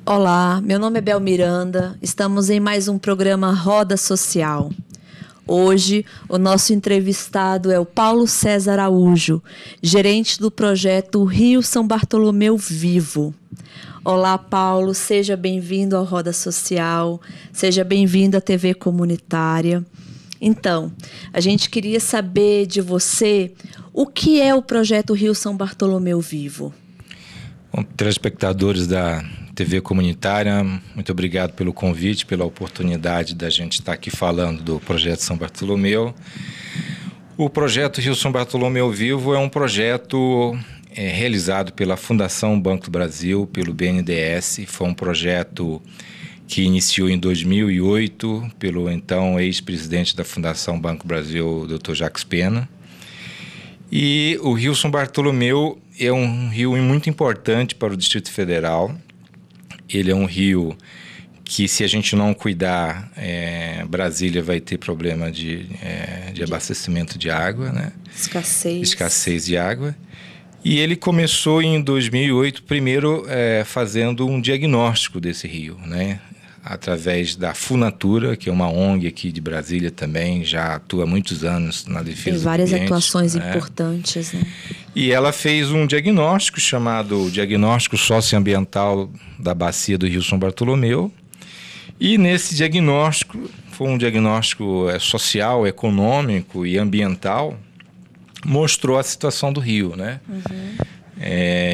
Olá, meu nome é Bel Miranda, estamos em mais um programa Roda Social. Hoje, o nosso entrevistado é o Paulo César Araújo, gerente do projeto Rio São Bartolomeu Vivo. Olá, Paulo, seja bem-vindo ao Roda Social, seja bem-vindo à TV Comunitária. Então, a gente queria saber de você o que é o projeto Rio São Bartolomeu Vivo. Bom, telespectadores da TV Comunitária, muito obrigado pelo convite, pela oportunidade da gente estar aqui falando do projeto São Bartolomeu. O projeto Rio São Bartolomeu Vivo é um projeto realizado pela Fundação Banco do Brasil, pelo BNDES. Foi um projeto que iniciou em 2008 pelo então ex-presidente da Fundação Banco do Brasil, Dr. Jacques Pena. E o Rio São Bartolomeu é um rio muito importante para o Distrito Federal. Ele é um rio que, se a gente não cuidar, Brasília vai ter problema de abastecimento de água, né? Escassez de água. E ele começou em 2008, primeiro fazendo um diagnóstico desse rio, né? Através da Funatura, que é uma ONG aqui de Brasília também, já atua há muitos anos na defesa do ambiente. Tem várias atuações importantes, né? E ela fez um diagnóstico chamado Diagnóstico Socioambiental da Bacia do Rio São Bartolomeu. E nesse diagnóstico, foi um diagnóstico social, econômico e ambiental, mostrou a situação do rio, né?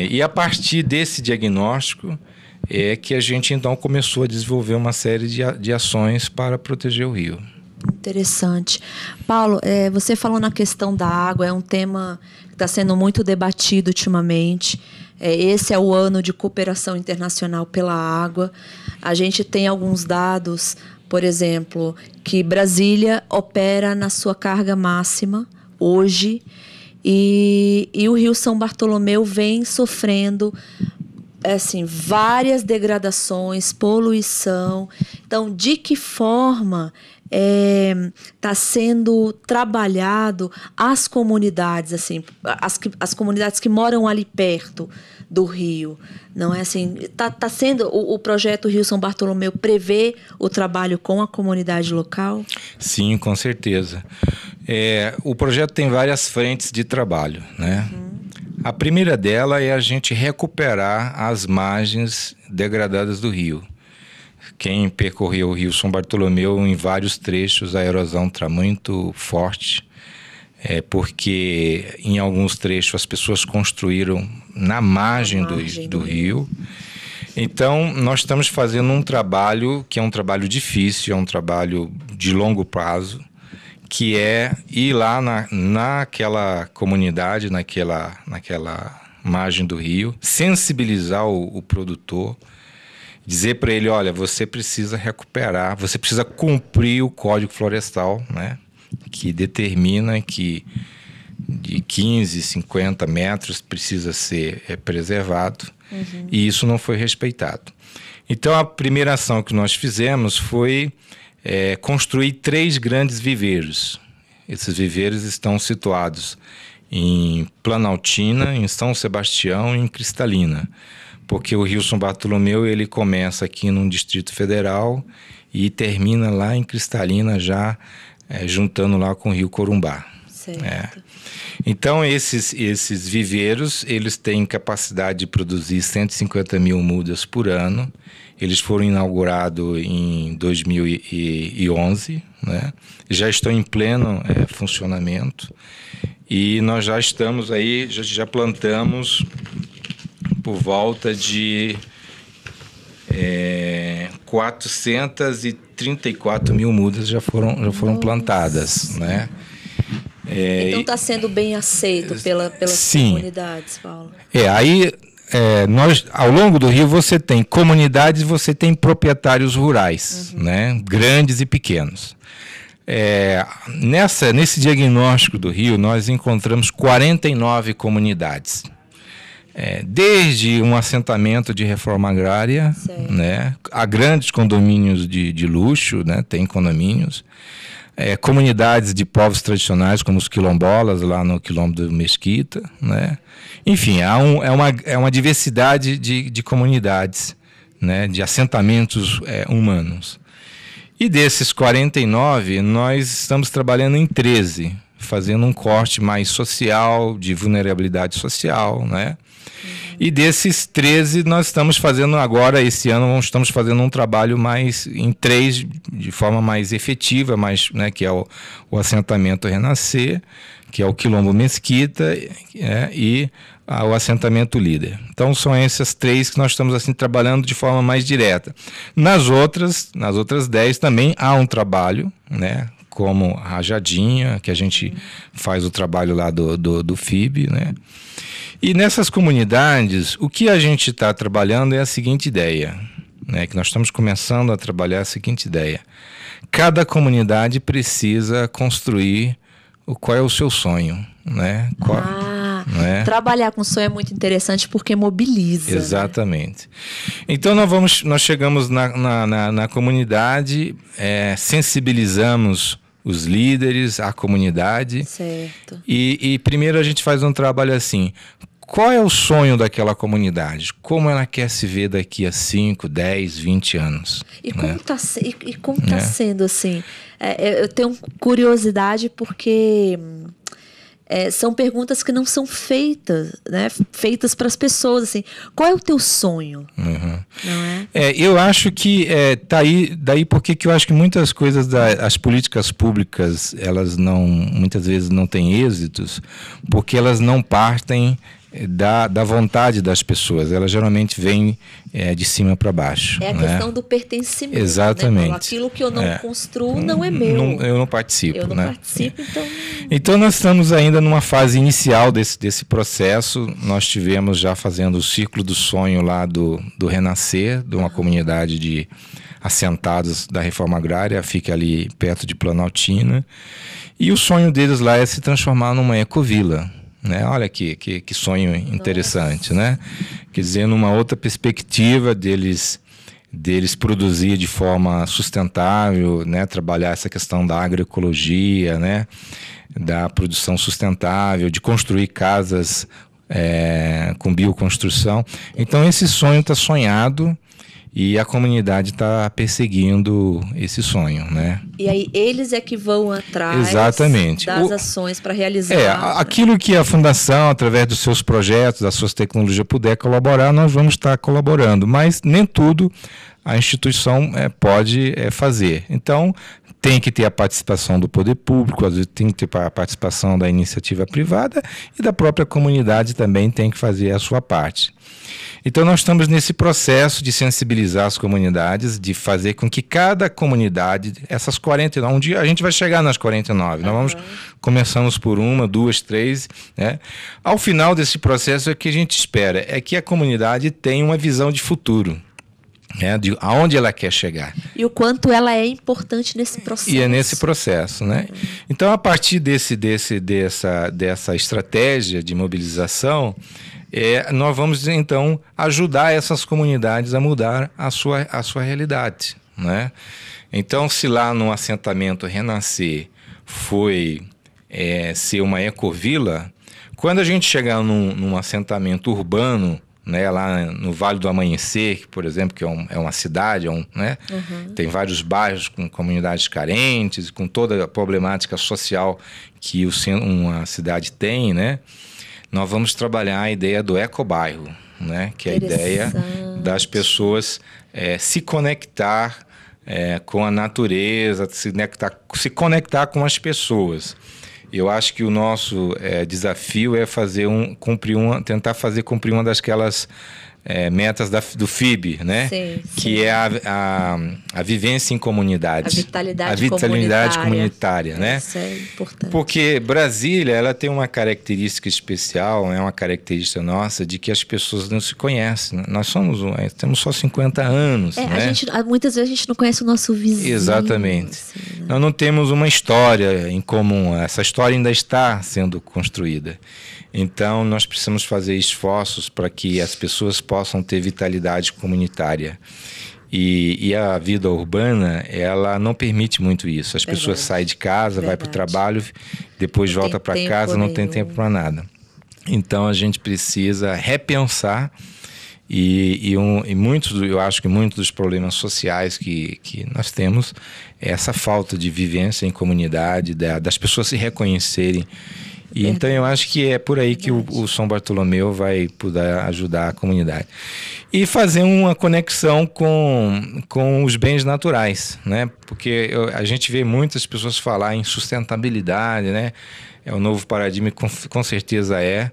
E a partir desse diagnóstico é que a gente então começou a desenvolver uma série de ações para proteger o rio. Interessante. Paulo, você falou na questão da água, é um tema que está sendo muito debatido ultimamente. Esse é o ano de cooperação internacional pela água. A gente tem alguns dados, por exemplo, que Brasília opera na sua carga máxima hoje e o Rio São Bartolomeu vem sofrendo várias degradações, poluição. Então, de que forma está sendo trabalhado as comunidades, as comunidades que moram ali perto do rio? Não é assim? Tá sendo o projeto Rio São Bartolomeu prevê o trabalho com a comunidade local? Sim, com certeza. O projeto tem várias frentes de trabalho, né? A primeira dela é a gente recuperar as margens degradadas do rio. Quem percorreu o Rio São Bartolomeu, em vários trechos, a erosão está muito forte, porque em alguns trechos as pessoas construíram na margem do rio. Então, nós estamos fazendo um trabalho que é um trabalho difícil, é um trabalho de longo prazo, que é ir lá naquela comunidade, naquela margem do rio, sensibilizar o produtor, dizer para ele, olha, você precisa recuperar, você precisa cumprir o Código Florestal, né, que determina que de 15, 50 metros precisa ser preservado, e isso não foi respeitado. Então, a primeira ação que nós fizemos foi construir 3 grandes viveiros. Esses viveiros estão situados em Planaltina, em São Sebastião e em Cristalina, porque o Rio São Bartolomeu ele começa aqui no Distrito Federal e termina lá em Cristalina, já juntando lá com o Rio Corumbá. Certo. Então, esses viveiros, eles têm capacidade de produzir 150 mil mudas por ano. Eles foram inaugurados em 2011, né? Já estão em pleno funcionamento. E nós já estamos aí, já plantamos por volta de 434 mil mudas já foram plantadas, né? Então está sendo bem aceito pelas comunidades, Paulo? Nós, ao longo do rio, você tem comunidades, você tem proprietários rurais, né? Grandes e pequenos. Nesse diagnóstico do rio, nós encontramos 49 comunidades. Desde um assentamento de reforma agrária, né, a grandes condomínios de luxo, né, tem condomínios, comunidades de povos tradicionais, como os quilombolas, lá no quilombo do Mesquita, né? Enfim, é uma diversidade de comunidades né, de assentamentos humanos. E desses 49, nós estamos trabalhando em 13, fazendo um corte mais social, de vulnerabilidade social, né? E desses 13, nós estamos fazendo agora, esse ano, estamos fazendo um trabalho mais em 3, de forma mais efetiva, mais, né, que é o assentamento Renascer, que é o Quilombo Mesquita e o assentamento Líder. Então são essas 3 que nós estamos assim trabalhando de forma mais direta. Nas outras 10 também há um trabalho, né, como Rajadinha, que a gente faz o trabalho lá do FIB, né? E nessas comunidades, o que a gente está trabalhando é a seguinte ideia, né, que nós estamos começando a trabalhar a seguinte ideia. Cada comunidade precisa construir qual é o seu sonho, né? Né? Trabalhar com sonho é muito interessante porque mobiliza. Exatamente. Né? Então nós chegamos na comunidade, sensibilizamos os líderes, a comunidade. Certo. E primeiro a gente faz um trabalho assim. Qual é o sonho daquela comunidade? Como ela quer se ver daqui a 5, 10, 20 anos? E como está sendo assim? Eu tenho curiosidade porque são perguntas que não são feitas, né? Feitas para as pessoas, assim. Qual é o teu sonho? Uhum. Não é? Eu acho que tá aí, daí porque que eu acho que muitas coisas as políticas públicas, elas muitas vezes não têm êxitos, porque elas não partem da vontade das pessoas. Ela geralmente vem de cima para baixo. É a questão do pertencimento. Exatamente. Né? Aquilo que eu não construo não é meu. Eu não participo. Eu não participo, então... Então nós estamos ainda numa fase inicial desse processo. Nós tivemos já fazendo o Círculo do Sonho lá do Renascer, de uma comunidade de assentados da Reforma Agrária, fica ali perto de Planaltina. E o sonho deles lá é se transformar numa ecovila. Né? Olha que sonho interessante, né? Quer dizer, numa outra perspectiva deles produzir de forma sustentável, né? Trabalhar essa questão da agroecologia, né? Da produção sustentável, de construir casas com bioconstrução. Então esse sonho está sonhado e a comunidade está perseguindo esse sonho, né? E aí eles é que vão atrás Exatamente. das ações para realizar. Aquilo que a Fundação, através dos seus projetos, das suas tecnologias, puder colaborar, nós vamos estar colaborando. Mas nem tudo a instituição pode fazer. Então, tem que ter a participação do poder público, às vezes tem que ter a participação da iniciativa privada e da própria comunidade também tem que fazer a sua parte. Então nós estamos nesse processo de sensibilizar as comunidades, de fazer com que cada comunidade, essas 49, um dia a gente vai chegar nas 49, nós começamos por 1, 2, 3, né? Ao final desse processo, o que a gente espera é que a comunidade tenha uma visão de futuro. De aonde ela quer chegar. E o quanto ela é importante nesse processo. E é nesse processo, né? Então, a partir dessa estratégia de mobilização, nós vamos, então, ajudar essas comunidades a mudar a sua realidade, né? Então, se lá no assentamento Renascer foi ser uma ecovila, quando a gente chegar num assentamento urbano, né, lá no Vale do Amanhecer, por exemplo, que é uma cidade, né? Tem vários bairros com comunidades carentes, com toda a problemática social que uma cidade tem, né? Nós vamos trabalhar a ideia do ecobairro, né? Que é a ideia das pessoas se conectar com a natureza, se conectar com as pessoas. Eu acho que o nosso desafio é tentar fazer cumprir uma daquelas metas do FIB, né? Sim. Que é a vivência em comunidade. A vitalidade comunitária, né? Isso é importante. Porque Brasília, ela tem uma característica especial, uma característica nossa, de que as pessoas não se conhecem. Nós temos só 50 anos, né? Muitas vezes a gente não conhece o nosso vizinho. Exatamente. Assim, né? Nós não temos uma história em comum. Essa história ainda está sendo construída. Então, nós precisamos fazer esforços para que as pessoas possam ter vitalidade comunitária. E a vida urbana, ela não permite muito isso. As pessoas saem de casa, vai para o trabalho, depois volta para casa, não tem tempo para nada. Então, a gente precisa repensar E muitos, eu acho que muitos dos problemas sociais que nós temos é essa falta de vivência em comunidade, das pessoas se reconhecerem. E então eu acho que é por aí que o São Bartolomeu vai poder ajudar a comunidade. E fazer uma conexão com os bens naturais, né? Porque a gente vê muitas pessoas falar em sustentabilidade, né? É o novo paradigma, com certeza é.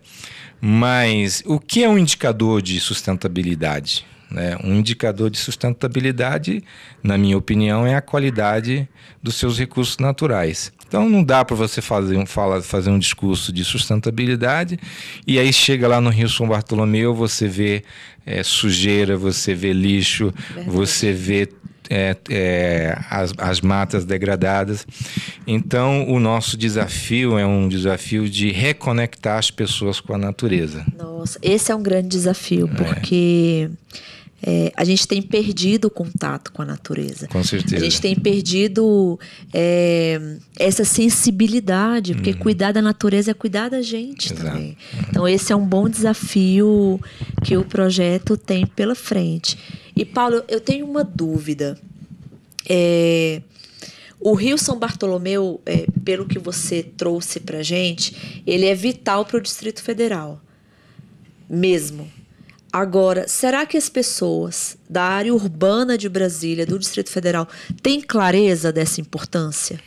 Mas o que é um indicador de sustentabilidade? Né? Um indicador de sustentabilidade, na minha opinião, é a qualidade dos seus recursos naturais. Então não dá para você fazer um discurso de sustentabilidade e aí chega lá no Rio São Bartolomeu, você vê sujeira, você vê lixo, você vê as matas degradadas. Então o nosso desafio é um desafio de reconectar as pessoas com a natureza. Nossa, esse é um grande desafio, porque a gente tem perdido o contato com a natureza. Com certeza. A gente tem perdido essa sensibilidade, porque cuidar da natureza é cuidar da gente. Exato. Também. Então esse é um bom desafio que o projeto tem pela frente. E Paulo, eu tenho uma dúvida. O Rio São Bartolomeu, pelo que você trouxe para a gente, ele é vital para o Distrito Federal, mesmo. Agora, será que as pessoas da área urbana de Brasília, do Distrito Federal, têm clareza dessa importância?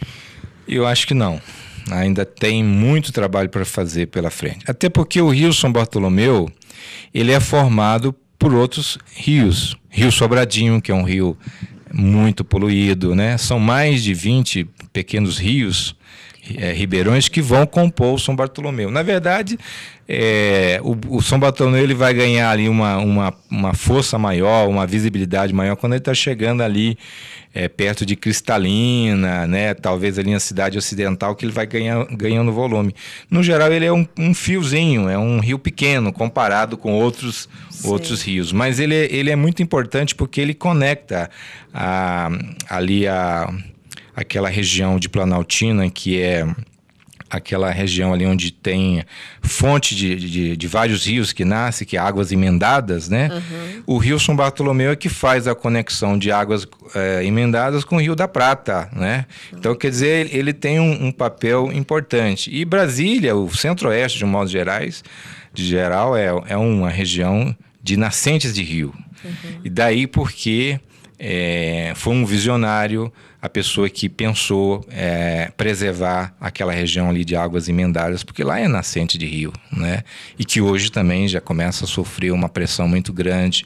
Eu acho que não. Ainda tem muito trabalho para fazer pela frente. Até porque o Rio São Bartolomeu, ele é formado por outros rios. Rio Sobradinho, que é um rio muito poluído, né? São mais de 20 pequenos rios, ribeirões, que vão compor o São Bartolomeu. Na verdade, o São Bartolomeu ele vai ganhar ali uma força maior, uma visibilidade maior quando ele está chegando ali perto de Cristalina, né? Talvez ali na cidade ocidental, que ele vai ganhando volume. No geral, ele é um fiozinho, é um rio pequeno comparado com outros rios. Mas ele é muito importante porque ele conecta aquela região de Planaltina, que é aquela região ali onde tem fonte de vários rios que nascem, que é águas emendadas, né? Uhum. O Rio São Bartolomeu é que faz a conexão de águas emendadas com o Rio da Prata, né? Uhum. Então, quer dizer, ele tem um papel importante. E Brasília, o centro-oeste, de um modo geral, é uma região de nascentes de rio. Uhum. E daí porque foi um visionário, a pessoa que pensou preservar aquela região ali de águas emendadas, porque lá é nascente de rio, né? E que hoje também já começa a sofrer uma pressão muito grande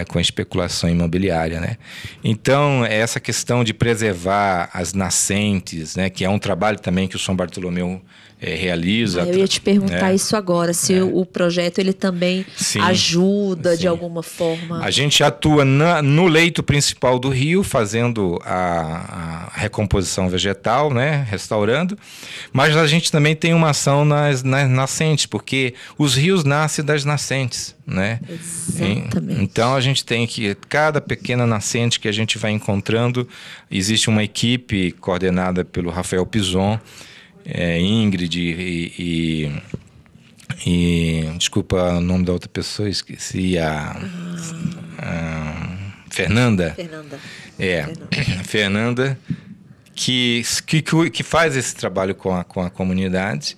com a especulação imobiliária, né? Então, essa questão de preservar as nascentes, né, que é um trabalho também que o São Bartolomeu realiza. Eu ia te perguntar isso agora, se o projeto ele também ajuda de alguma forma. A gente atua no leito principal do rio, fazendo a recomposição vegetal, né, restaurando, mas a gente também tem uma ação nas nascentes, porque os rios nascem das nascentes, né? Exatamente. Então a gente tem que, cada pequena nascente que a gente vai encontrando, existe uma equipe coordenada pelo Rafael Pison, Ingrid e desculpa o nome da outra pessoa, esqueci, Fernanda. Fernanda, que faz esse trabalho com a comunidade,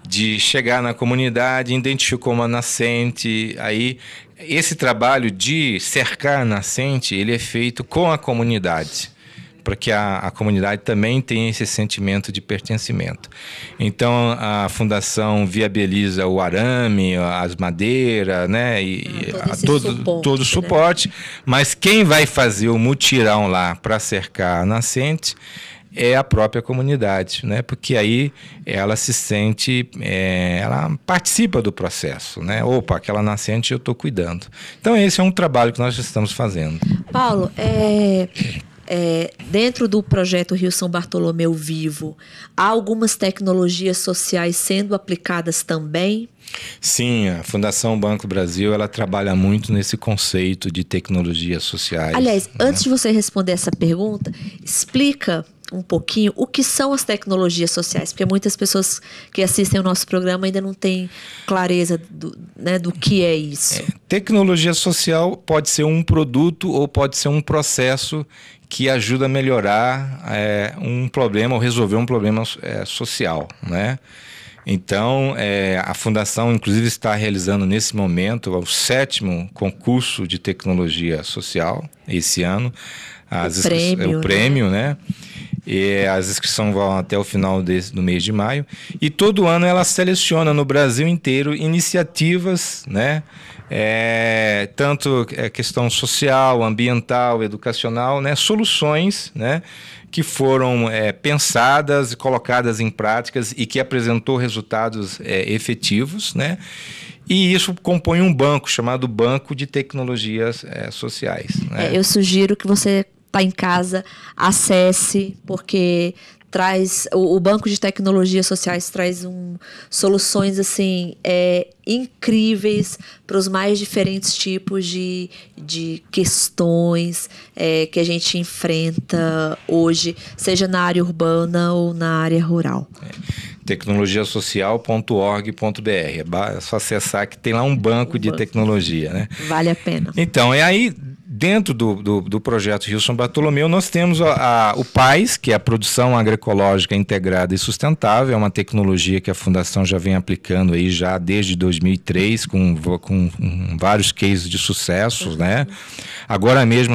de chegar na comunidade, identificou uma nascente, aí esse trabalho de cercar a nascente, ele é feito com a comunidade, para que a comunidade também tenha esse sentimento de pertencimento. Então, a Fundação viabiliza o arame, as madeiras, né? Todo o suporte. Né? Mas quem vai fazer o mutirão lá para cercar a nascente é a própria comunidade, né? Porque aí ela se sente, ela participa do processo, né? Opa, aquela nascente eu estou cuidando. Então, esse é um trabalho que nós estamos fazendo. Paulo, dentro do projeto Rio São Bartolomeu Vivo, há algumas tecnologias sociais sendo aplicadas também? Sim, a Fundação Banco Brasil, ela trabalha muito nesse conceito de tecnologias sociais. Aliás, antes de você responder essa pergunta, explica um pouquinho o que são as tecnologias sociais, porque muitas pessoas que assistem o nosso programa ainda não têm clareza do que é isso. Tecnologia social pode ser um produto ou pode ser um processo que ajuda a melhorar um problema ou resolver um problema social, né? Então, a Fundação, inclusive, está realizando nesse momento o 7º concurso de tecnologia social esse ano. O prêmio, né? E as inscrições vão até o final do mês de maio. E todo ano ela seleciona no Brasil inteiro iniciativas, né? Tanto questão social, ambiental, educacional, né? Soluções, né? Que foram pensadas e colocadas em práticas e que apresentou resultados efetivos, né? E isso compõe um banco chamado Banco de Tecnologias Sociais, né? Eu sugiro que você está em casa, acesse, porque o Banco de Tecnologias Sociais traz soluções assim incríveis para os mais diferentes tipos de questões que a gente enfrenta hoje, seja na área urbana ou na área rural. tecnologiasocial.org.br. É só acessar que tem lá um banco de tecnologia, né? Vale a pena. Então, aí dentro do projeto Rio São Bartolomeu, nós temos o PAIS, que é a Produção Agroecológica Integrada e Sustentável. É uma tecnologia que a Fundação já vem aplicando aí já desde 2003, com vários cases de sucessos, né? Agora mesmo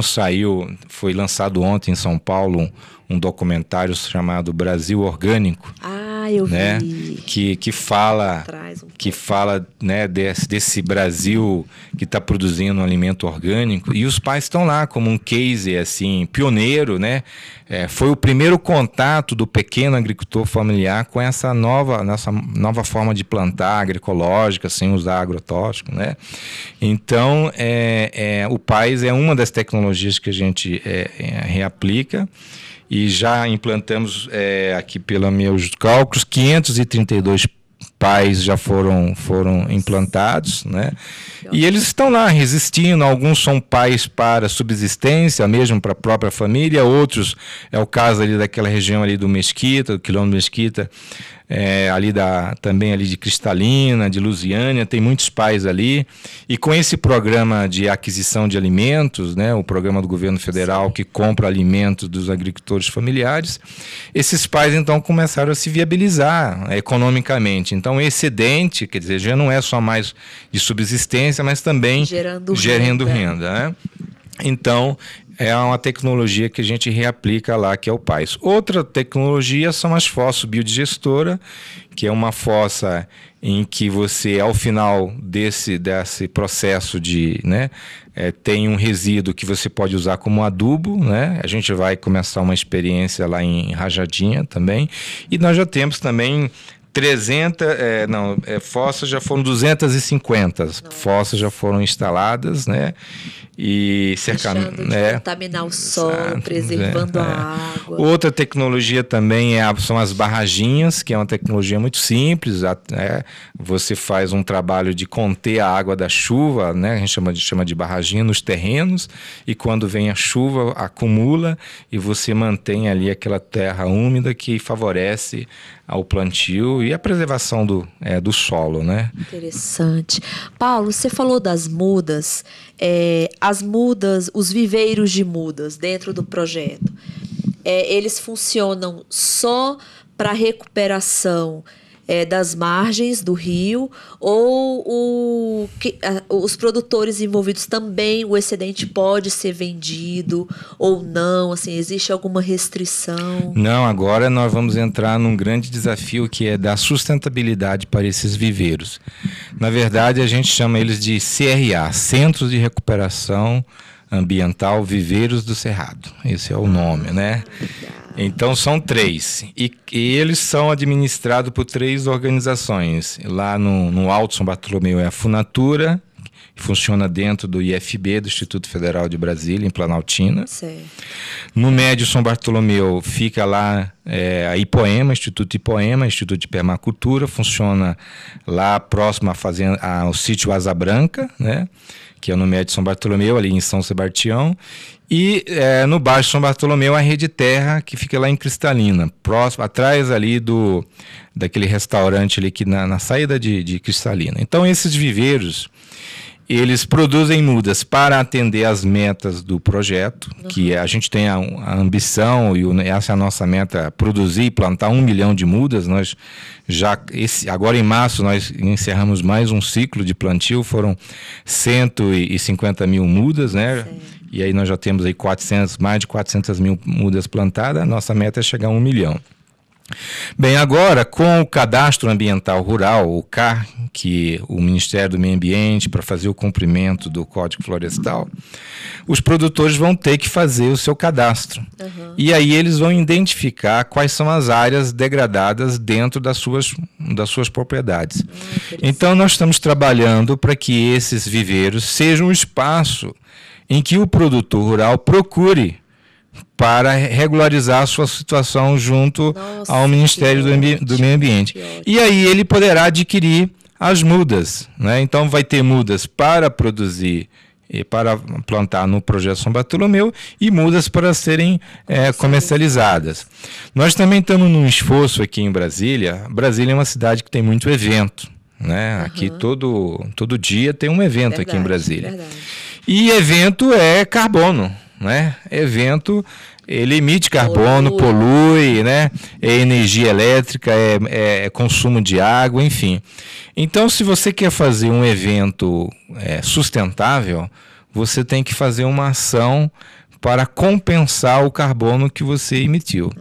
foi lançado ontem em São Paulo um documentário chamado Brasil Orgânico. Eu vi. Né? Que fala, né, desse Brasil que está produzindo um alimento orgânico, e os pais estão lá como um case assim, pioneiro, né? Foi o primeiro contato do pequeno agricultor familiar com essa nova forma de plantar agroecológica, sem usar agrotóxico, né? Então, o PAIS é uma das tecnologias que a gente reaplica. E já implantamos aqui, pelos meus cálculos, 532 PAIS já foram implantados, né? E eles estão lá resistindo. Alguns são PAIS para subsistência, mesmo para a própria família. Outros, é o caso ali daquela região ali do Mesquita, do quilômetro Mesquita, também ali de Cristalina, de Lusiânia, tem muitos PAIS ali. E com esse programa de aquisição de alimentos, né, o programa do governo federal que compra alimentos dos agricultores familiares, esses PAIS então começaram a se viabilizar economicamente. Então, excedente, quer dizer, já não é só mais de subsistência, mas também gerando renda, né? Então, é uma tecnologia que a gente reaplica lá, que é o PAIS. Outra tecnologia são as fossas biodigestoras, que é uma fossa em que você, ao final desse processo tem um resíduo que você pode usar como adubo, né? A gente vai começar uma experiência lá em Rajadinha também. E nós já temos também 300, fossas já foram 250, fossas já foram instaladas, né? E deixando de contaminar o solo, preservando a água. Outra tecnologia também são as barraginhas, que é uma tecnologia muito simples. Você faz um trabalho de conter a água da chuva, né? A gente chama de barraginha nos terrenos, e quando vem a chuva, acumula e você mantém ali aquela terra úmida que favorece ao plantio e a preservação do solo, né? Interessante. Paulo, você falou das mudas. As mudas, os viveiros de mudas dentro do projeto, eles funcionam só para recuperação das margens do rio, ou os produtores envolvidos também, o excedente pode ser vendido ou não? Assim, existe alguma restrição? Não, agora nós vamos entrar num grande desafio, que é dar sustentabilidade para esses viveiros. Na verdade, a gente chama eles de CRA, Centros de Recuperação Ambiental Viveiros do Cerrado. Esse é o nome, né? Então, são 3. E eles são administrados por 3 organizações. Lá no Alto São Bartolomeu é a Funatura, funciona dentro do IFB, do Instituto Federal de Brasília, em Planaltina. Sei. No Médio São Bartolomeu fica lá a Ipoema, Instituto Ipoema, Instituto de Permacultura, funciona lá próximo ao sítio Asa Branca, né? Que é no Médio São Bartolomeu, ali em São Sebastião. E no Baixo São Bartolomeu, a Rede Terra, que fica lá em Cristalina, próximo, atrás ali daquele restaurante ali que na saída de Cristalina. Então, esses viveiros, eles produzem mudas para atender as metas do projeto, que a gente tem a ambição, e essa é a nossa meta, produzir e plantar 1 milhão de mudas. Nós agora em março, nós encerramos mais um ciclo de plantio, foram 150 mil mudas, né? Sim. E aí nós já temos aí mais de 400 mil mudas plantadas, a nossa meta é chegar a 1 milhão. Bem, agora com o Cadastro Ambiental Rural, o CAR, que o Ministério do Meio Ambiente, para fazer o cumprimento do Código Florestal, os produtores vão ter que fazer o seu cadastro. Uhum. E aí eles vão identificar quais são as áreas degradadas dentro das suas propriedades. Então nós estamos trabalhando para que esses viveiros sejam um espaço em que o produtor rural procure para regularizar a sua situação junto ao Ministério do Meio Ambiente. E aí ele poderá adquirir as mudas, né? Então vai ter mudas para produzir e para plantar no Projeto São Bartolomeu e mudas para serem comercializadas. Nós também estamos num esforço aqui em Brasília. Brasília é uma cidade que tem muito evento, né? Uhum. Aqui todo dia tem um evento aqui em Brasília. Verdade. E evento é carbono, né? Evento, ele emite carbono, polui, né? É energia elétrica, é consumo de água, enfim. Então, se você quer fazer um evento sustentável, você tem que fazer uma ação para compensar o carbono que você emitiu.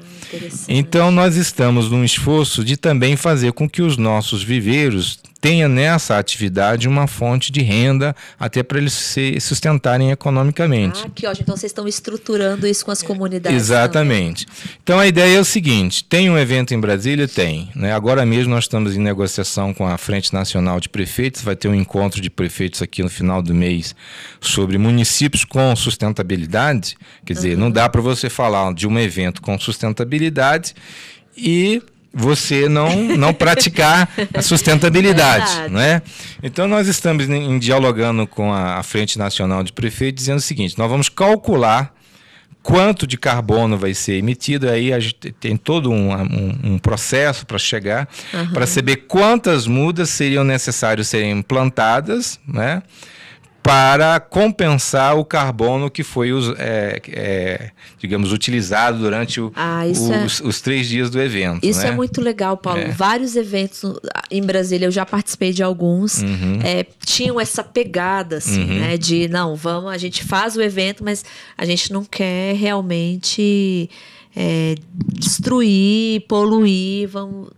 Então, nós estamos num esforço de também fazer com que os nossos viveiros tenha nessa atividade uma fonte de renda até para eles se sustentarem economicamente. Ah, que ótimo. Então vocês estão estruturando isso com as comunidades. Exatamente. Também. Então a ideia é o seguinte, tem um evento em Brasília? Tem. Né? Agora mesmo nós estamos em negociação com a Frente Nacional de Prefeitos, vai ter um encontro de prefeitos aqui no final do mês sobre municípios com sustentabilidade. Quer dizer, não dá para você falar de um evento com sustentabilidade e você não praticar a sustentabilidade, né? Então nós estamos dialogando com a Frente Nacional de Prefeitos dizendo o seguinte, nós vamos calcular quanto de carbono vai ser emitido, aí a gente tem todo um processo para chegar, para saber quantas mudas seriam necessárias serem plantadas, né? Para compensar o carbono que foi, digamos, utilizado durante os 3 dias do evento. Isso, né? É muito legal, Paulo. Vários eventos em Brasília, eu já participei de alguns, tinham essa pegada, assim, né? De, não, a gente faz o evento, mas a gente não quer realmente destruir, poluir,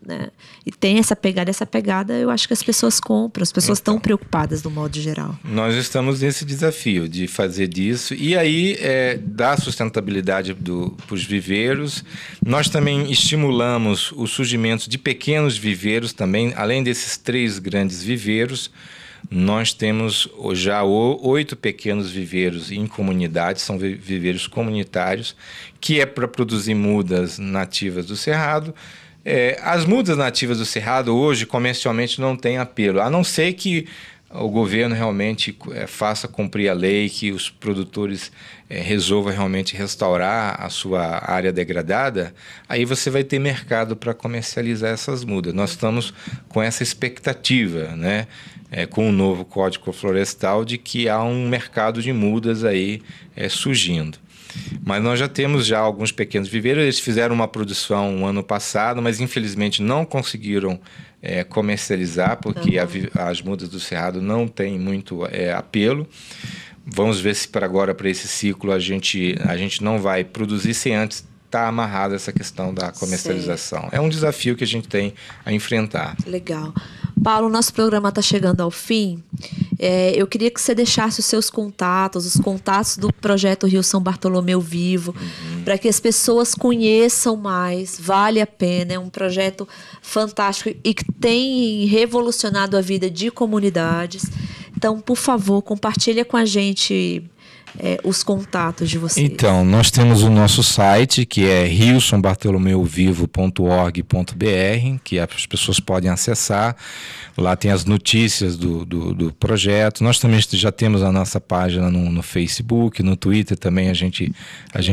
né? E tem essa pegada eu acho que as pessoas compram, as pessoas estão preocupadas do modo geral. Nós estamos nesse desafio de fazer disso e aí dar sustentabilidade para os viveiros. Nós também estimulamos o surgimento de pequenos viveiros também, além desses 3 grandes viveiros. Nós temos já 8 pequenos viveiros em comunidades, são viveiros comunitários, que é para produzir mudas nativas do Cerrado. As mudas nativas do Cerrado hoje comercialmente não têm apelo, a não ser que o governo realmente faça cumprir a lei, que os produtores resolvam realmente restaurar a sua área degradada, aí você vai ter mercado para comercializar essas mudas. Nós estamos com essa expectativa, né? Com o novo Código Florestal, de que há um mercado de mudas aí surgindo. Mas nós já temos alguns pequenos viveiros, eles fizeram uma produção no ano passado, mas infelizmente não conseguiram comercializar, porque as mudas do Cerrado não têm muito apelo. Vamos ver se para esse ciclo a gente não vai produzir sem antes estar amarrado essa questão da comercialização. É um desafio que a gente tem a enfrentar. Legal. Paulo, nosso programa está chegando ao fim. Eu queria que você deixasse os seus contatos, os contatos do Projeto Rio São Bartolomeu Vivo, para que as pessoas conheçam mais. Vale a pena, é um projeto fantástico e que tem revolucionado a vida de comunidades. Então, por favor, compartilha com a gente os contatos de vocês. Então, nós temos o nosso site, que é rilsonbartolomeovivo.org.br, que as pessoas podem acessar. Lá tem as notícias do projeto. Nós também já temos a nossa página no Facebook, no Twitter também a gente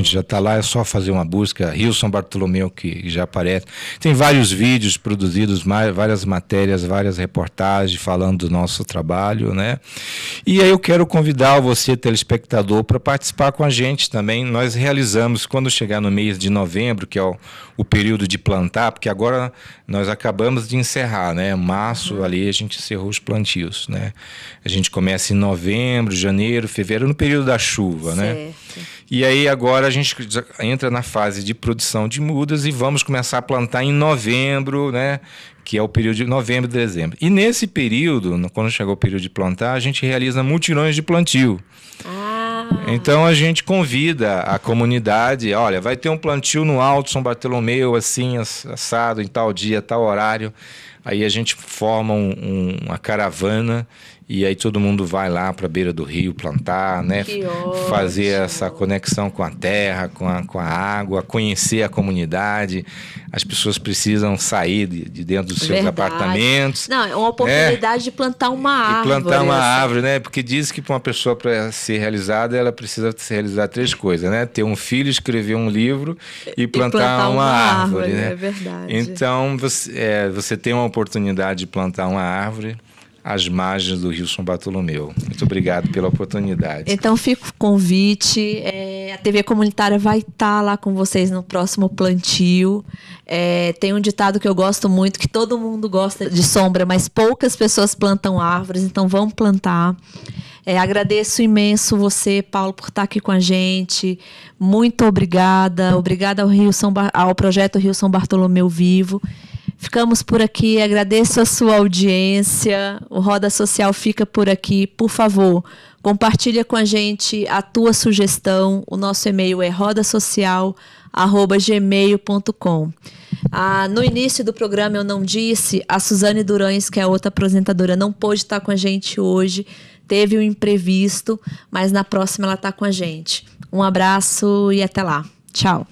já está lá. É só fazer uma busca, Rilson Bartolomeu, que já aparece. Tem vários vídeos produzidos, várias matérias, várias reportagens falando do nosso trabalho, né? E aí eu quero convidar você, telespectador, para participar com a gente também. Nós realizamos, quando chegar no mês de novembro, que é o período de plantar, porque agora nós acabamos de encerrar, né? Março, ali a gente encerrou os plantios, né? A gente começa em novembro, janeiro, fevereiro, no período da chuva, né? E aí agora a gente entra na fase de produção de mudas e vamos começar a plantar em novembro, né? Que é o período de novembro e dezembro. E nesse período, quando chegar o período de plantar, a gente realiza mutirões de plantio. Então a gente convida a comunidade, olha, vai ter um plantio no Alto São Bartolomeu, assim, assado, em tal dia, tal horário. Aí a gente forma uma caravana e aí todo mundo vai lá para a beira do rio plantar, né? Fazer essa conexão com a terra, com a água, conhecer a comunidade. As pessoas precisam sair de dentro dos seus apartamentos. Não, é uma oportunidade de plantar uma árvore. E plantar uma árvore, né? Porque diz que para uma pessoa, para ser realizada, ela precisa se realizar 3 coisas, né? Ter um filho, escrever um livro e plantar uma árvore, né? É verdade. Então, você tem uma oportunidade de plantar uma árvore às margens do Rio São Bartolomeu. Muito obrigado pela oportunidade. Então fica o convite. A TV Comunitária vai estar lá com vocês no próximo plantio. Tem um ditado que eu gosto muito, que todo mundo gosta de sombra, mas poucas pessoas plantam árvores, então vamos plantar. Agradeço imenso você, Paulo, por estar aqui com a gente. Muito obrigada. Obrigada ao projeto Rio São Bartolomeu Vivo. Ficamos por aqui, agradeço a sua audiência, o Roda Social fica por aqui. Por favor, compartilha com a gente a tua sugestão, o nosso e-mail é rodasocial@gmail.com. No início do programa eu não disse, a Suzane Durães, que é outra apresentadora, não pôde estar com a gente hoje, teve um imprevisto, mas na próxima ela está com a gente. Um abraço e até lá. Tchau.